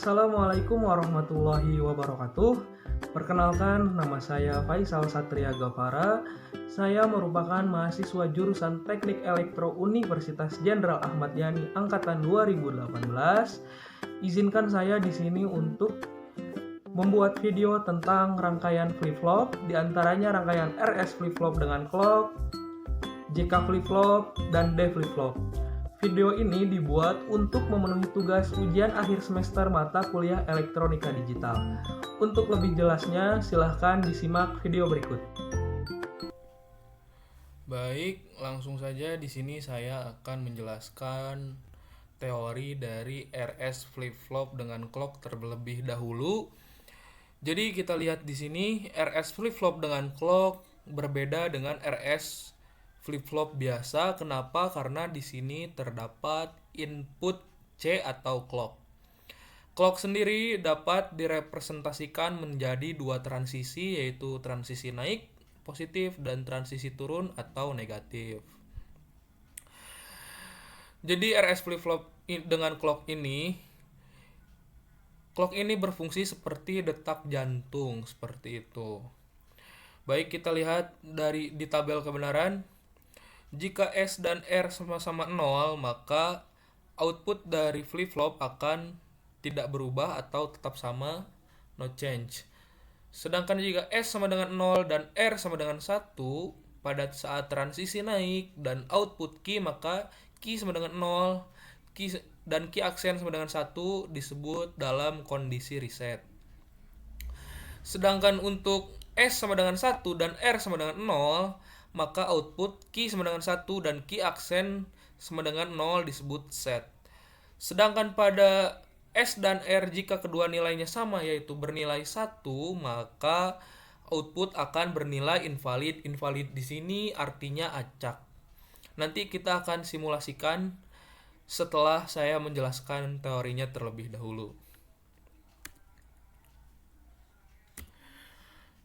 Assalamualaikum warahmatullahi wabarakatuh. Perkenalkan, nama saya Faisal Satria Gavara. Saya merupakan mahasiswa jurusan Teknik Elektro Universitas Jenderal Ahmad Yani angkatan 2018. Izinkan saya di sini untuk membuat video tentang rangkaian flip-flop, diantaranya rangkaian RS flip-flop dengan clock, JK flip-flop, dan D flip-flop. Video ini dibuat untuk memenuhi tugas ujian akhir semester mata kuliah elektronika digital. Untuk lebih jelasnya, silahkan disimak video berikut. Baik, langsung saja di sini saya akan menjelaskan teori dari RS flip-flop dengan clock terlebih dahulu. Jadi kita lihat di sini RS flip-flop dengan clock berbeda dengan RS flip-flop biasa. Kenapa? Karena di sini terdapat input C atau clock. Clock sendiri dapat direpresentasikan menjadi dua transisi, yaitu transisi naik positif dan transisi turun atau negatif. Jadi RS flip-flop dengan clock ini berfungsi seperti detak jantung, seperti itu. Baik, kita lihat di tabel kebenaran. Jika S dan R sama-sama 0, maka output dari flip-flop akan tidak berubah atau tetap sama, no change. Sedangkan jika S sama dengan 0 dan R sama dengan 1, pada saat transisi naik dan output key, maka key sama dengan 0, dan key aksen sama dengan 1 disebut dalam kondisi reset. Sedangkan untuk S sama dengan 1 dan R sama dengan 0, maka output key sama dengan 1 dan key aksen sama dengan 0 disebut set. Sedangkan pada S dan R, jika kedua nilainya sama yaitu bernilai 1, maka output akan bernilai invalid. Invalid di sini artinya acak. Nanti kita akan simulasikan setelah saya menjelaskan teorinya terlebih dahulu.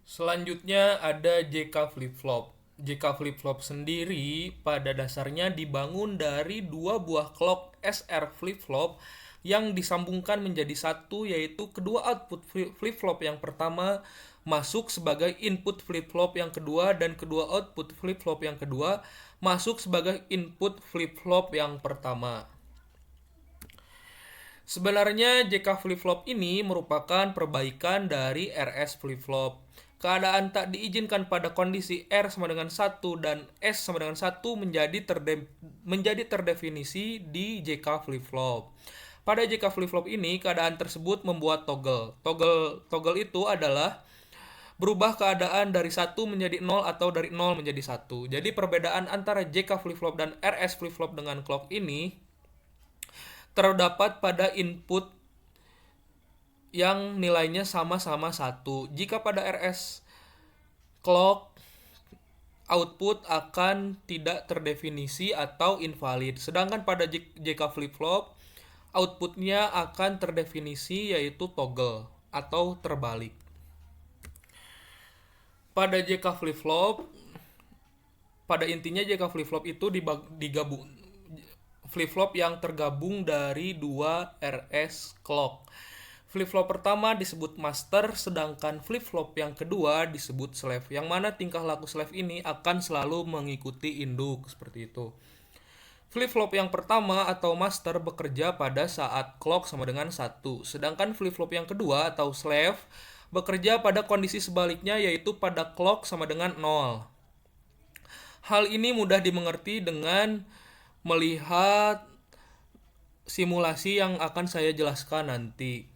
Selanjutnya ada JK flip-flop. JK flip-flop sendiri pada dasarnya dibangun dari dua buah clock SR flip-flop yang disambungkan menjadi satu, yaitu kedua output flip-flop yang pertama masuk sebagai input flip-flop yang kedua dan kedua output flip-flop yang kedua masuk sebagai input flip-flop yang pertama. Sebenarnya JK flip-flop ini merupakan perbaikan dari RS flip-flop. Keadaan tak diizinkan pada kondisi R sama dengan 1 dan S sama dengan 1 menjadi terdefinisi di JK flip-flop. Pada JK flip-flop ini, keadaan tersebut membuat toggle. Toggle itu adalah berubah keadaan dari 1 menjadi 0 atau dari 0 menjadi 1. Jadi perbedaan antara JK flip-flop dan RS flip-flop dengan clock ini terdapat pada input yang nilainya sama-sama 1. Jika pada RS clock, output akan tidak terdefinisi atau invalid. Sedangkan pada JK flip-flop, outputnya akan terdefinisi yaitu toggle atau terbalik. Pada JK flip-flop, pada intinya JK flip-flop itu digabung flip-flop yang tergabung dari dua RS clock. Flip-flop pertama disebut master, sedangkan flip-flop yang kedua disebut slave, yang mana tingkah laku slave ini akan selalu mengikuti induk, seperti itu. Flip-flop yang pertama atau master bekerja pada saat clock sama dengan 1, sedangkan flip-flop yang kedua atau slave bekerja pada kondisi sebaliknya, yaitu pada clock sama dengan 0. Hal ini mudah dimengerti dengan melihat simulasi yang akan saya jelaskan nanti.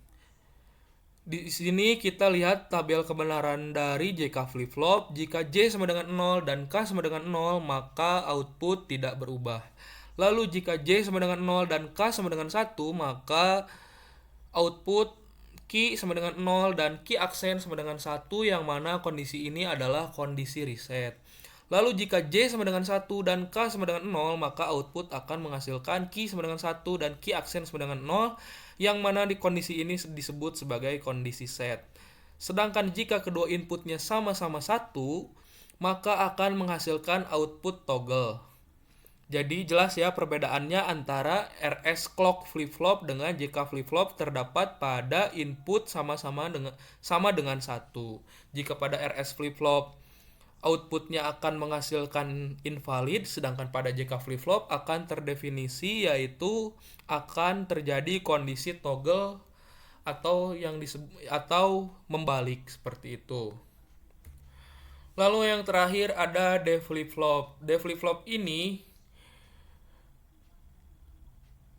Di sini kita lihat tabel kebenaran dari JK flip-flop. Jika J sama dengan 0 dan K sama dengan 0, maka output tidak berubah. Lalu jika J sama dengan 0 dan K sama dengan 1, maka output key sama dengan 0 dan key aksen sama dengan 1, yang mana kondisi ini adalah kondisi reset. Lalu jika J sama dengan 1 dan K sama dengan 0, maka output akan menghasilkan key sama dengan 1 dan key aksen sama dengan 0, yang mana di kondisi ini disebut sebagai kondisi set. Sedangkan jika kedua inputnya sama-sama 1, maka akan menghasilkan output toggle. Jadi jelas ya perbedaannya antara RS clock flip-flop dengan JK flip-flop terdapat pada input sama dengan 1. Jika pada RS flip-flop outputnya akan menghasilkan invalid, sedangkan pada JK flip-flop akan terdefinisi yaitu akan terjadi kondisi toggle atau membalik seperti itu. Lalu yang terakhir ada D flip-flop. D flip-flop ini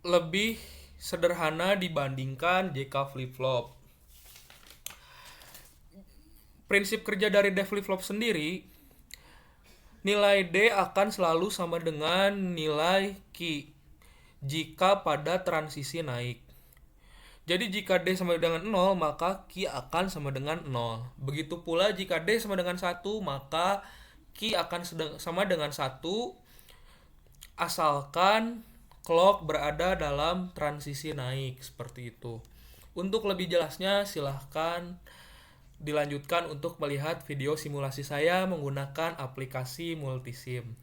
lebih sederhana dibandingkan JK flip-flop. Prinsip kerja dari D flip-flop sendiri, nilai D akan selalu sama dengan nilai Q jika pada transisi naik. Jadi jika D sama dengan 0, maka Q akan sama dengan 0. Begitu pula jika D sama dengan 1, maka Q akan sama dengan 1 asalkan clock berada dalam transisi naik seperti itu. Untuk lebih jelasnya silahkan dilanjutkan untuk melihat video simulasi saya menggunakan aplikasi Multisim.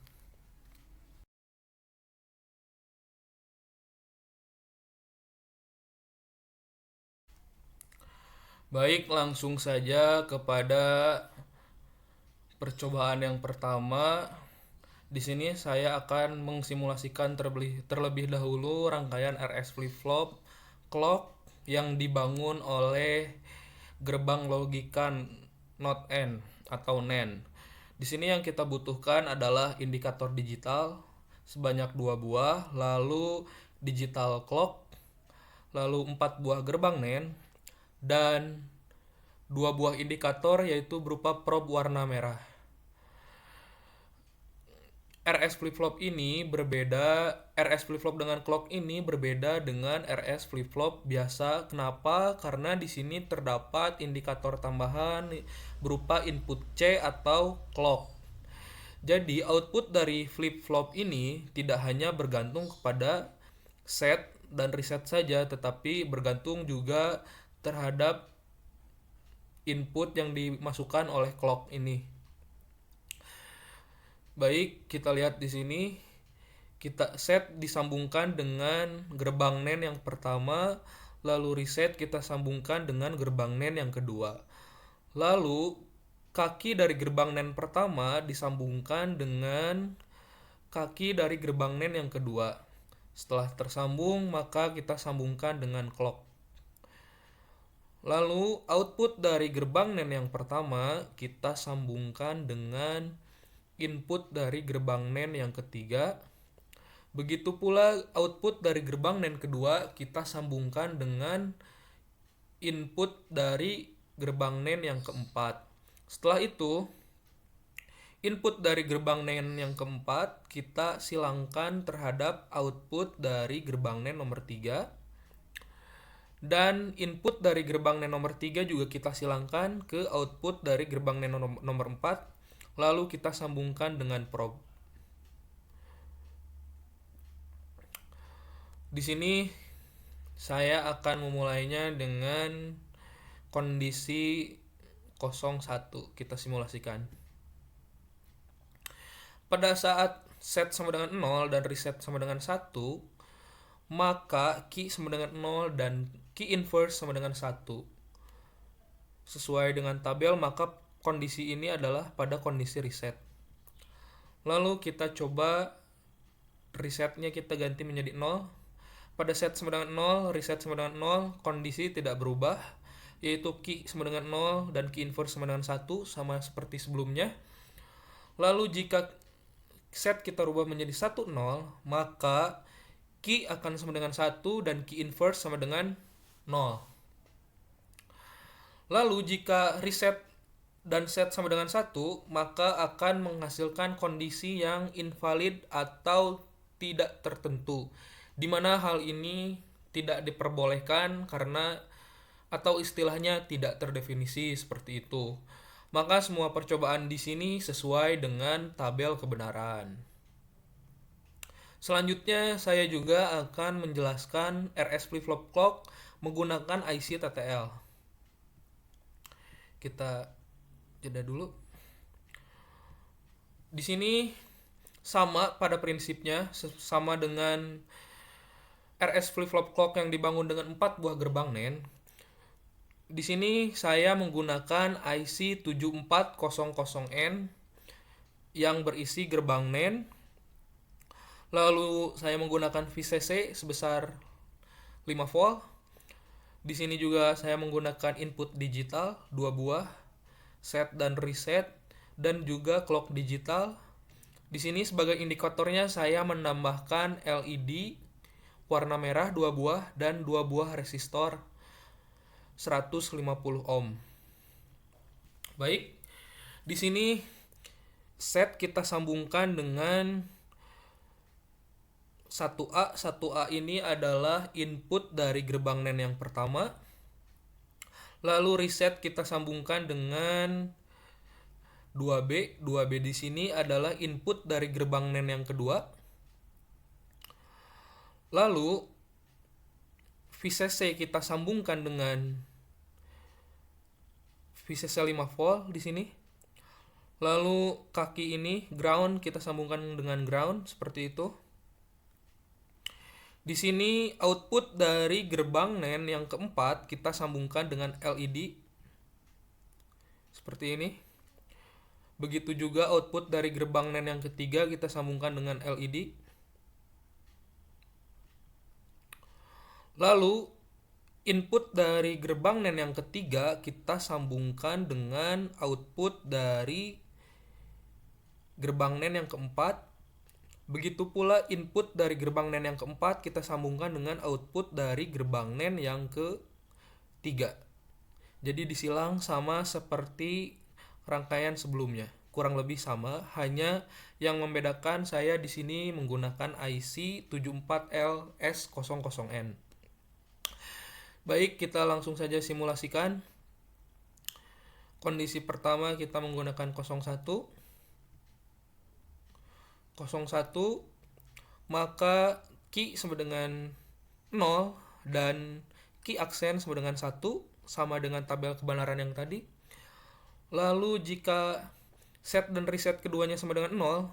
Baik, langsung saja kepada percobaan yang pertama. Di sini saya akan mengsimulasikan terlebih dahulu rangkaian RS flip-flop clock yang dibangun oleh gerbang logika NOT N atau NAND. Di sini yang kita butuhkan adalah indikator digital sebanyak 2 buah, lalu digital clock, lalu 4 buah gerbang NAND, dan 2 buah indikator yaitu berupa probe warna merah. RS flip-flop dengan clock ini berbeda dengan RS flip-flop biasa. Kenapa? Karena di sini terdapat indikator tambahan berupa input C atau clock. Jadi output dari flip-flop ini tidak hanya bergantung kepada set dan reset saja, tetapi bergantung juga terhadap input yang dimasukkan oleh clock ini. Baik, kita lihat di sini. Kita set disambungkan dengan gerbang NAND yang pertama, lalu reset kita sambungkan dengan gerbang NAND yang kedua. Lalu kaki dari gerbang NAND pertama disambungkan dengan kaki dari gerbang NAND yang kedua. Setelah tersambung, maka kita sambungkan dengan clock. Lalu output dari gerbang NAND yang pertama kita sambungkan dengan input dari gerbang NAND yang ketiga. Begitu pula output dari gerbang NAND kedua kita sambungkan dengan input dari gerbang NAND yang keempat. Setelah itu, input dari gerbang NAND yang keempat kita silangkan terhadap output dari gerbang NAND nomor 3. Dan input dari gerbang NAND nomor 3 juga kita silangkan ke output dari gerbang NAND nomor 4. Lalu kita sambungkan dengan probe. Di sini saya akan memulainya dengan kondisi 01. Kita simulasikan. Pada saat set sama dengan 0 dan reset sama dengan 1, maka Q sama dengan 0 dan Q inverse sama dengan 1. Sesuai dengan tabel, maka kondisi ini adalah pada kondisi reset. Lalu kita coba resetnya kita ganti menjadi 0. Pada set sama dengan 0, reset sama dengan 0, kondisi tidak berubah, yaitu Q sama dengan 0 dan Q inverse sama dengan 1, sama seperti sebelumnya. Lalu jika set kita rubah menjadi 1, 0, maka Q akan sama dengan 1 dan Q inverse sama dengan 0. Lalu jika reset dan set sama dengan 1, maka akan menghasilkan kondisi yang invalid atau tidak tertentu, di mana hal ini tidak diperbolehkan karena atau istilahnya tidak terdefinisi seperti itu. Maka semua percobaan di sini sesuai dengan tabel kebenaran. Selanjutnya saya juga akan menjelaskan RS flip-flop clock menggunakan IC TTL. Kita jeda dulu. Di sini sama pada prinsipnya, sama dengan RS flip-flop clock yang dibangun dengan 4 buah gerbang NAND. Di sini saya menggunakan IC 7400N yang berisi gerbang NAND. Lalu saya menggunakan VCC sebesar 5 volt. Di sini juga saya menggunakan input digital 2 buah, set dan reset, dan juga clock digital. Di sini sebagai indikatornya saya menambahkan LED warna merah 2 buah dan 2 buah resistor 150 ohm. Baik, di sini set kita sambungkan dengan 1A. 1A ini adalah input dari gerbang NAND yang pertama. Lalu reset kita sambungkan dengan 2B. 2B di sini adalah input dari gerbang NAND yang kedua. Lalu VCC kita sambungkan dengan VCC 5 volt di sini. Lalu kaki ini ground kita sambungkan dengan ground seperti itu. Di sini output dari gerbang NAND yang keempat kita sambungkan dengan LED seperti ini. Begitu juga output dari gerbang NAND yang ketiga kita sambungkan dengan LED. Lalu input dari gerbang NAND yang ketiga kita sambungkan dengan output dari gerbang NAND yang keempat. Begitu pula input dari gerbang NAND yang keempat kita sambungkan dengan output dari gerbang NAND yang ketiga. Jadi disilang sama seperti rangkaian sebelumnya, kurang lebih sama, hanya yang membedakan saya di sini menggunakan IC 74LS00N. Baik, kita langsung saja simulasikan. Kondisi pertama kita menggunakan 01. 01, maka key sama dengan 0 dan key aksen sama dengan 1, sama dengan tabel kebenaran yang tadi. Lalu jika set dan reset keduanya sama dengan 0,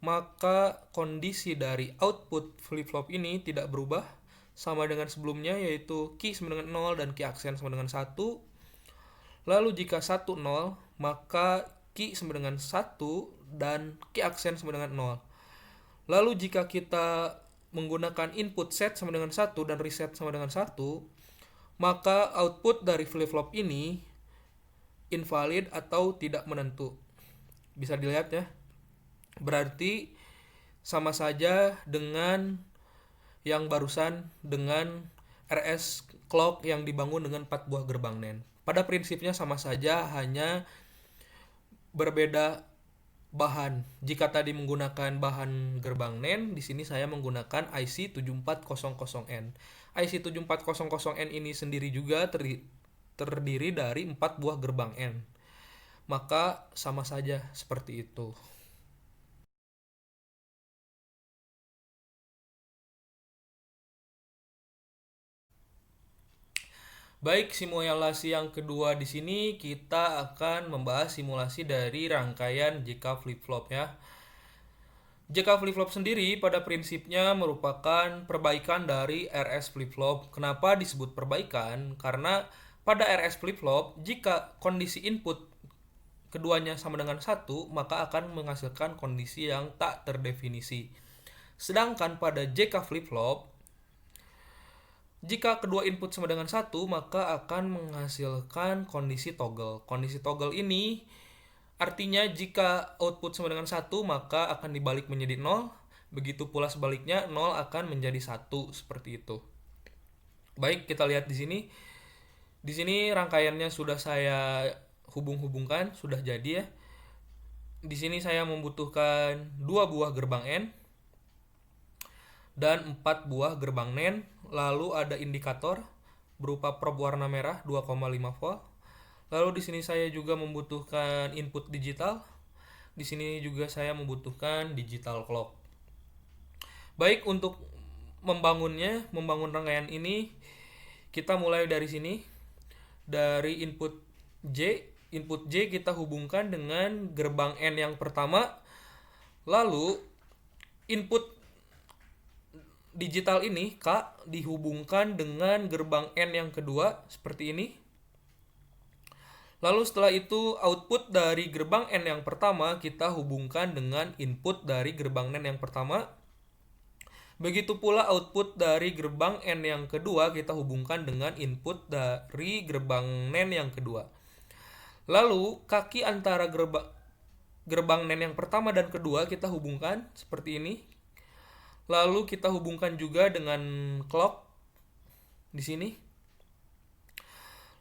maka kondisi dari output flip-flop ini tidak berubah, sama dengan sebelumnya, yaitu key sama dengan 0 dan key aksen sama dengan 1. Lalu jika 1, 0, maka key sama dengan 1 dan key aksen sama dengan 0. Lalu jika kita menggunakan input set sama dengan 1 dan reset sama dengan 1, maka output dari flip-flop ini invalid atau tidak menentu. Bisa dilihat ya. Berarti sama saja dengan yang barusan dengan RS clock yang dibangun dengan 4 buah gerbang NAND. Pada prinsipnya sama saja, hanya berbeda bahan. Jika tadi menggunakan bahan gerbang NAND, di sini saya menggunakan IC 7400N. IC 7400N ini sendiri juga terdiri dari 4 buah gerbang N. Maka sama saja seperti itu. Baik, simulasi yang kedua di sini kita akan membahas simulasi dari rangkaian JK flip-flop ya. JK flip-flop sendiri pada prinsipnya merupakan perbaikan dari RS flip-flop. Kenapa disebut perbaikan? Karena pada RS flip-flop, jika kondisi input keduanya sama dengan 1, maka akan menghasilkan kondisi yang tak terdefinisi. Sedangkan pada JK flip-flop, jika kedua input sama dengan 1, maka akan menghasilkan kondisi toggle. Kondisi toggle ini artinya jika output sama dengan 1, maka akan dibalik menjadi 0. Begitu pula sebaliknya, 0 akan menjadi 1, seperti itu. Baik, kita lihat di sini. Di sini rangkaiannya sudah saya hubung-hubungkan, sudah jadi ya. Di sini saya membutuhkan 2 buah gerbang N dan 4 buah gerbang NAND. Lalu ada indikator berupa probe warna merah 2,5 volt. Lalu di sini saya juga membutuhkan input digital. Di sini juga saya membutuhkan digital clock. Baik, untuk membangun rangkaian ini, kita mulai dari sini. Dari input J kita hubungkan dengan gerbang N yang pertama. Lalu input digital ini K dihubungkan dengan gerbang N yang kedua seperti ini. Lalu setelah itu output dari gerbang N yang pertama kita hubungkan dengan input dari gerbang N yang pertama. Begitu pula output dari gerbang N yang kedua kita hubungkan dengan input dari gerbang N yang kedua. Lalu kaki antara gerbang N yang pertama dan kedua kita hubungkan seperti ini. Lalu kita hubungkan juga dengan clock di sini.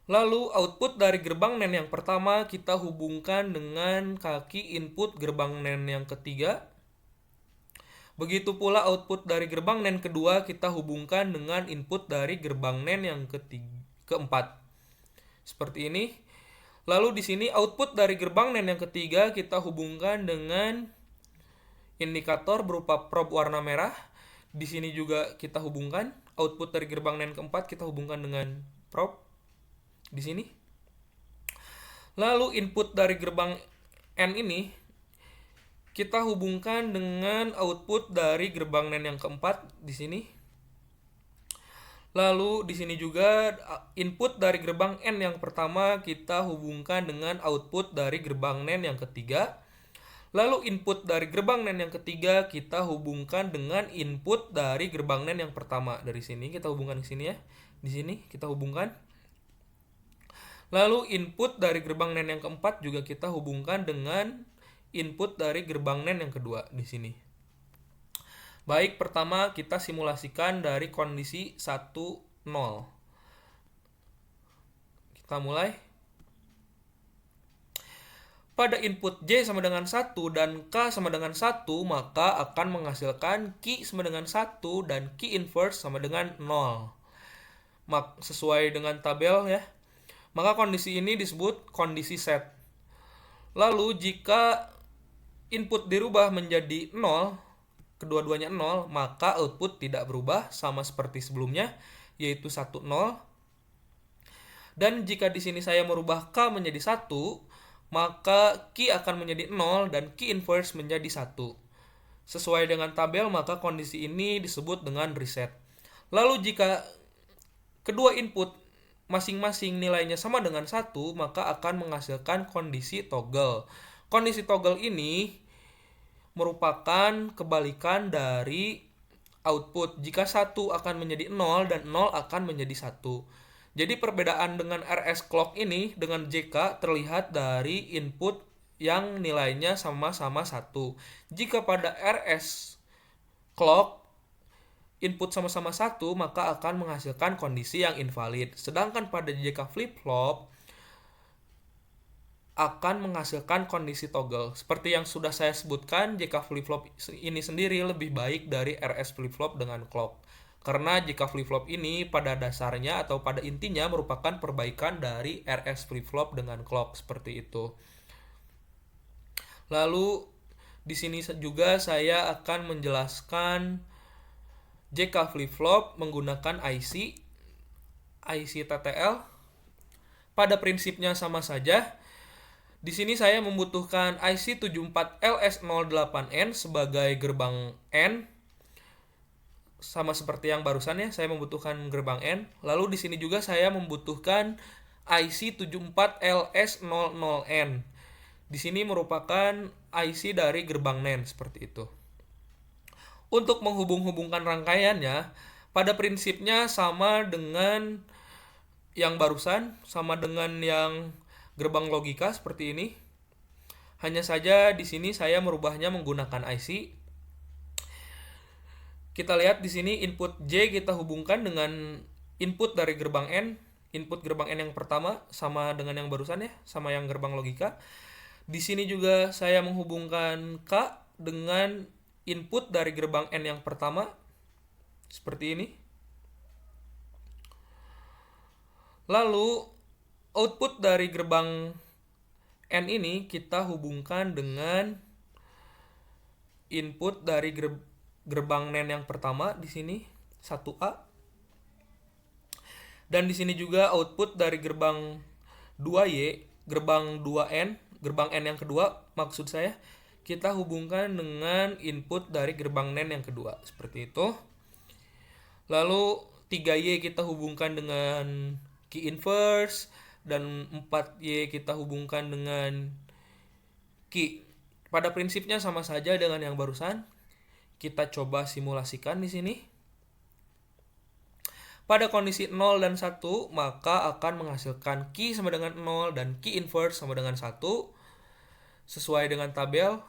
Lalu output dari gerbang NAND yang pertama kita hubungkan dengan kaki input gerbang NAND yang ketiga. Begitu pula output dari gerbang NAND kedua kita hubungkan dengan input dari gerbang NAND yang keempat. Seperti ini. Lalu di sini output dari gerbang NAND yang ketiga kita hubungkan dengan indikator berupa probe warna merah. Di sini juga kita hubungkan output dari gerbang NAND keempat kita hubungkan dengan probe di sini. Lalu input dari gerbang N ini kita hubungkan dengan output dari gerbang NAND yang keempat di sini. Lalu di sini juga input dari gerbang N yang pertama kita hubungkan dengan output dari gerbang NAND yang ketiga. Lalu input dari gerbang NAND yang ketiga kita hubungkan dengan input dari gerbang NAND yang pertama. Dari sini kita hubungkan ke sini ya. Di sini kita hubungkan. Lalu input dari gerbang NAND yang keempat juga kita hubungkan dengan input dari gerbang NAND yang kedua di sini. Baik, pertama kita simulasikan dari kondisi 1, 0. Kita mulai. Pada input J sama dengan 1 dan K sama dengan 1, maka akan menghasilkan Q sama dengan 1 dan Q inverse sama dengan 0. Sesuai dengan tabel ya. Maka kondisi ini disebut kondisi set. Lalu jika input dirubah menjadi 0, kedua-duanya 0, maka output tidak berubah sama seperti sebelumnya, yaitu 1, 0. Dan jika di sini saya merubah K menjadi 1, maka Q akan menjadi 0 dan Q inverse menjadi 1. Sesuai dengan tabel, maka kondisi ini disebut dengan reset. Lalu jika kedua input masing-masing nilainya sama dengan 1, maka akan menghasilkan kondisi toggle. Kondisi toggle ini merupakan kebalikan dari output. Jika 1 akan menjadi 0 dan 0 akan menjadi 1. Jadi perbedaan dengan RS clock ini dengan JK terlihat dari input yang nilainya sama-sama 1. Jika pada RS clock input sama-sama 1, maka akan menghasilkan kondisi yang invalid. Sedangkan pada JK flip-flop akan menghasilkan kondisi toggle. Seperti yang sudah saya sebutkan, JK flip-flop ini sendiri lebih baik dari RS flip-flop dengan clock. Karena JK flip-flop ini pada dasarnya atau pada intinya merupakan perbaikan dari RS flip-flop dengan clock, seperti itu. Lalu di sini juga saya akan menjelaskan JK flip-flop menggunakan IC TTL. Pada prinsipnya sama saja. Di sini saya membutuhkan IC 74LS08N sebagai gerbang N. Sama seperti yang barusan ya, saya membutuhkan gerbang N. Lalu di sini juga saya membutuhkan IC 74LS00N. Di sini merupakan IC dari gerbang NAND seperti itu. Untuk menghubung-hubungkan rangkaiannya, pada prinsipnya sama dengan yang barusan, sama dengan yang gerbang logika seperti ini. Hanya saja di sini saya merubahnya menggunakan IC. Kita lihat di sini input J kita hubungkan dengan input dari gerbang N. Input gerbang N yang pertama sama dengan yang barusan ya, sama yang gerbang logika. Di sini juga saya menghubungkan K dengan input dari gerbang N yang pertama seperti ini. Lalu output dari gerbang N ini kita hubungkan dengan input dari gerbang NAND yang pertama di sini 1A. Dan di sini juga output dari gerbang 2Y, gerbang 2N, gerbang N yang kedua maksud saya, kita hubungkan dengan input dari gerbang NAND yang kedua, seperti itu. Lalu 3Y kita hubungkan dengan key inverse, dan 4Y kita hubungkan dengan key. Pada prinsipnya sama saja dengan yang barusan. Kita coba simulasikan di sini. Pada kondisi 0 dan 1, maka akan menghasilkan key sama dengan 0 dan key inverse sama dengan 1 sesuai dengan tabel.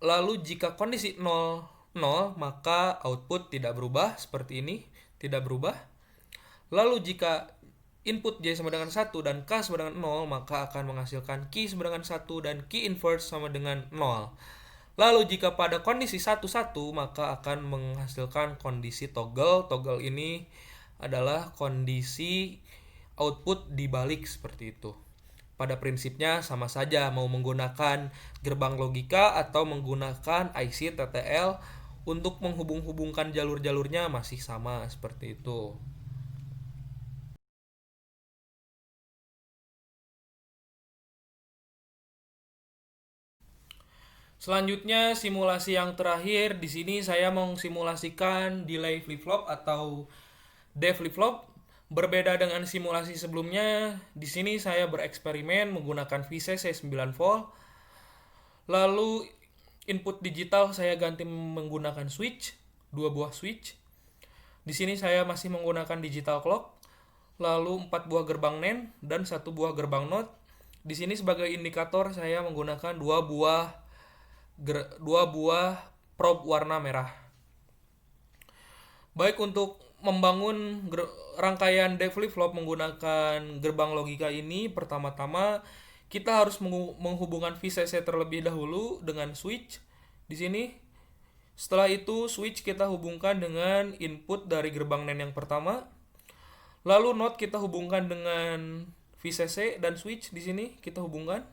Lalu jika kondisi 0, 0, maka output tidak berubah seperti ini, tidak berubah. Lalu jika input Y sama dengan 1 dan K sama dengan 0, maka akan menghasilkan key sama dengan 1 dan key inverse sama dengan 0. Lalu jika pada kondisi 1, 1, maka akan menghasilkan kondisi toggle. Toggle ini adalah kondisi output dibalik seperti itu. Pada prinsipnya sama saja mau menggunakan gerbang logika atau menggunakan IC TTL untuk menghubung-hubungkan jalur-jalurnya masih sama seperti itu. Selanjutnya simulasi yang terakhir, di sini saya mau simulasikan delay flip-flop atau D flip-flop. Berbeda dengan simulasi sebelumnya, di sini saya bereksperimen menggunakan VCC 9 volt. Lalu input digital saya ganti menggunakan switch, 2 buah switch. Di sini saya masih menggunakan digital clock. Lalu 4 buah gerbang NAND dan 1 buah gerbang NOT. Di sini sebagai indikator saya menggunakan 2 buah probe warna merah. Baik, untuk membangun rangkaian D flip-flop menggunakan gerbang logika ini, pertama-tama kita harus menghubungkan VCC terlebih dahulu dengan switch di sini. Setelah itu switch kita hubungkan dengan input dari gerbang NAND yang pertama. Lalu NOT kita hubungkan dengan VCC dan switch di sini kita hubungkan.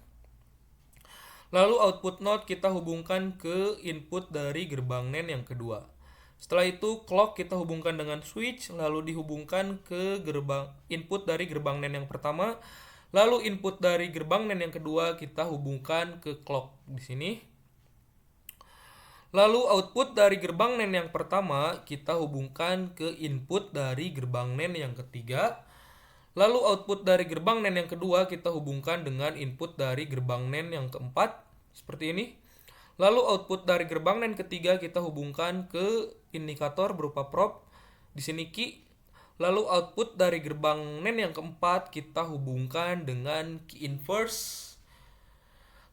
Lalu output NOT kita hubungkan ke input dari gerbang NAND yang kedua. Setelah itu clock kita hubungkan dengan switch, lalu dihubungkan ke input dari gerbang NAND yang pertama. Lalu input dari gerbang NAND yang kedua kita hubungkan ke clock di sini. Lalu output dari gerbang NAND yang pertama kita hubungkan ke input dari gerbang NAND yang ketiga. Lalu output dari gerbang NAND yang kedua kita hubungkan dengan input dari gerbang NAND yang keempat, seperti ini. Lalu output dari gerbang NAND ketiga kita hubungkan ke indikator berupa probe, di sini key. Lalu output dari gerbang NAND yang keempat kita hubungkan dengan key inverse.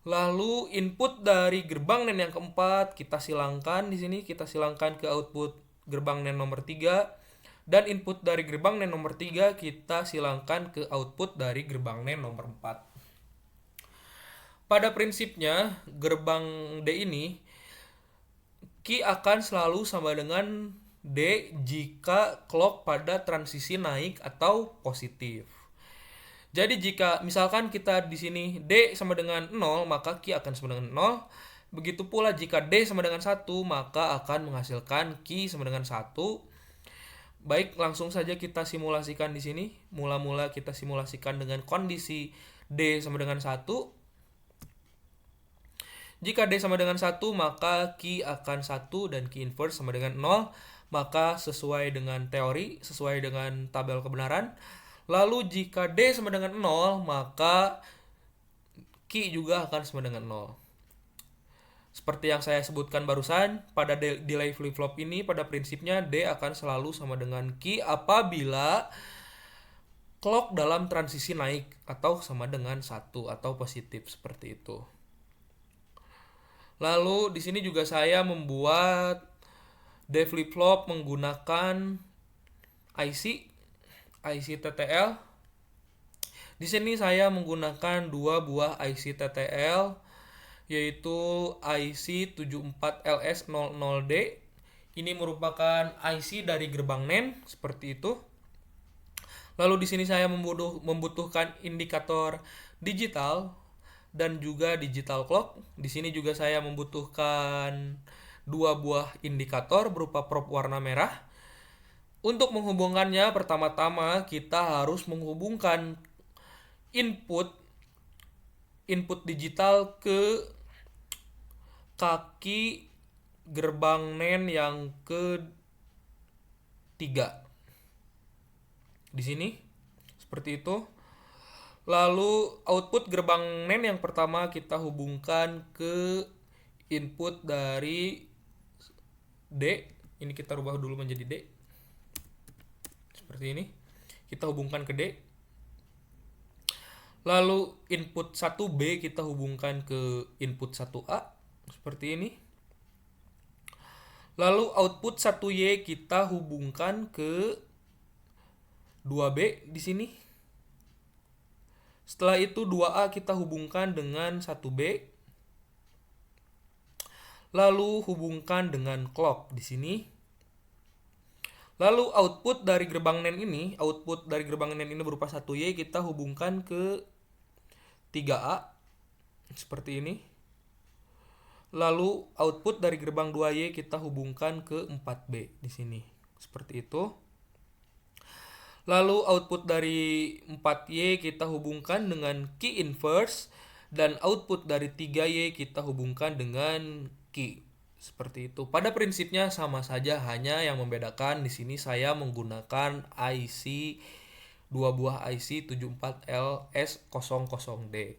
Lalu input dari gerbang NAND yang keempat kita silangkan di sini, kita silangkan ke output gerbang NAND nomor 3. Dan input dari gerbang NAND nomor 3 kita silangkan ke output dari gerbang NAND nomor 4. Pada prinsipnya, gerbang D ini key akan selalu sama dengan D jika clock pada transisi naik atau positif. Jadi jika misalkan kita di sini D sama dengan 0, maka key akan sama dengan 0. Begitu pula jika D sama dengan 1, maka akan menghasilkan key sama dengan 1. Baik, langsung saja kita simulasikan di sini. Mula-mula kita simulasikan dengan kondisi D sama dengan 1. Jika D sama dengan 1, maka key akan 1 dan key inverse sama dengan 0. Maka sesuai dengan teori, sesuai dengan tabel kebenaran. Lalu jika D sama dengan 0, maka key juga akan sama dengan 0. Seperti yang saya sebutkan barusan, pada delay flip-flop ini pada prinsipnya D akan selalu sama dengan key apabila clock dalam transisi naik atau sama dengan 1 atau positif, seperti itu. Lalu di sini juga saya membuat D flip-flop menggunakan IC TTL. Di sini saya menggunakan 2 buah IC TTL, yaitu IC 74LS00D. Ini merupakan IC dari gerbang NAND seperti itu. Lalu di sini saya membutuhkan indikator digital dan juga digital clock. Di sini juga saya membutuhkan 2 buah indikator berupa probe warna merah. Untuk menghubungkannya, pertama-tama kita harus menghubungkan input digital ke kaki gerbang NAND yang ketiga. Di sini seperti itu. Lalu output gerbang NAND yang pertama kita hubungkan ke input dari D. Ini kita rubah dulu menjadi D. Seperti ini. Kita hubungkan ke D. Lalu input 1B kita hubungkan ke input 1A. Seperti ini. Lalu output 1Y kita hubungkan ke 2B di sini. Setelah itu 2A kita hubungkan dengan 1B. Lalu hubungkan dengan clock di sini. Lalu output dari gerbang NAND ini berupa 1Y kita hubungkan ke 3A seperti ini. Lalu output dari gerbang 2Y kita hubungkan ke 4B di sini. Seperti itu. Lalu output dari 4Y kita hubungkan dengan key inverse dan output dari 3Y kita hubungkan dengan key. Seperti itu. Pada prinsipnya sama saja, hanya yang membedakan di sini saya menggunakan dua buah IC 74LS00D.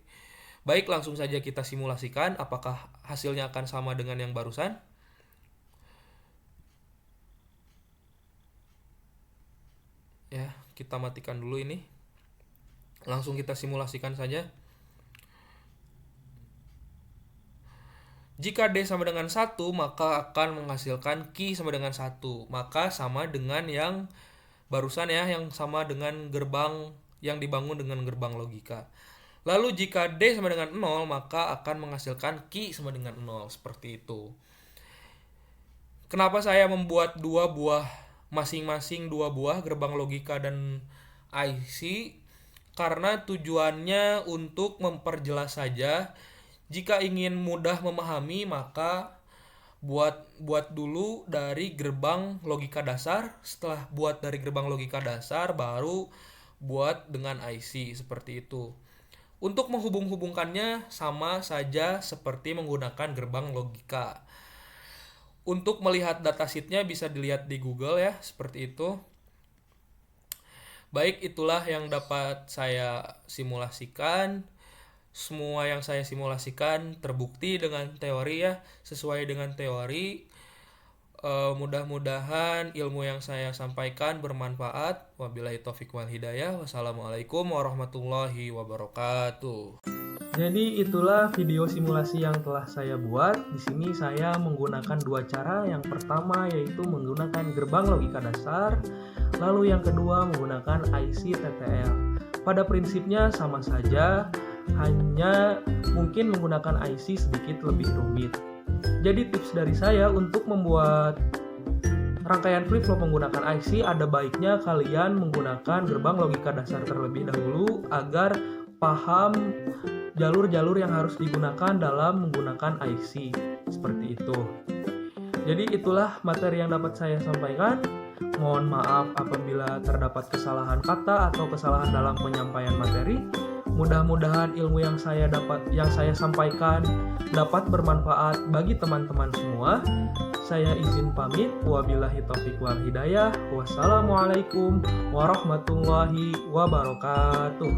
Baik, langsung saja kita simulasikan apakah hasilnya akan sama dengan yang barusan. Ya, kita matikan dulu ini. Langsung kita simulasikan saja. Jika D sama dengan 1, maka akan menghasilkan key sama dengan 1. Maka sama dengan yang barusan ya, yang sama dengan gerbang yang dibangun dengan gerbang logika. Lalu jika D sama dengan 0, maka akan menghasilkan key sama dengan 0. Seperti itu. Kenapa saya membuat masing-masing dua buah gerbang logika dan IC? Karena tujuannya untuk memperjelas saja. Jika ingin mudah memahami, maka buat dulu dari gerbang logika dasar. Setelah buat dari gerbang logika dasar, baru buat dengan IC seperti itu. Untuk menghubung-hubungkannya sama saja seperti menggunakan gerbang logika. Untuk melihat datasheetnya bisa dilihat di Google ya, seperti itu. Baik, itulah yang dapat saya simulasikan. Semua yang saya simulasikan terbukti dengan teori ya, sesuai dengan teori. Mudah-mudahan ilmu yang saya sampaikan bermanfaat. Wabillahi taufiq wal hidayah. Wassalamualaikum warahmatullahi wabarakatuh. Jadi itulah video simulasi yang telah saya buat. Di sini saya menggunakan dua cara. Yang pertama yaitu menggunakan gerbang logika dasar, lalu yang kedua menggunakan IC TTL. Pada prinsipnya sama saja, hanya mungkin menggunakan IC sedikit lebih rumit. Jadi tips dari saya untuk membuat rangkaian flip-flop menggunakan IC, ada baiknya kalian menggunakan gerbang logika dasar terlebih dahulu agar paham jalur-jalur yang harus digunakan dalam menggunakan IC. Seperti itu. Jadi itulah materi yang dapat saya sampaikan. Mohon maaf apabila terdapat kesalahan kata atau kesalahan dalam penyampaian materi. Mudah-mudahan ilmu yang saya sampaikan dapat bermanfaat bagi teman-teman semua. Saya izin pamit. Wabillahi taufiq wal hidayah. Wassalamualaikum warahmatullahi wabarakatuh.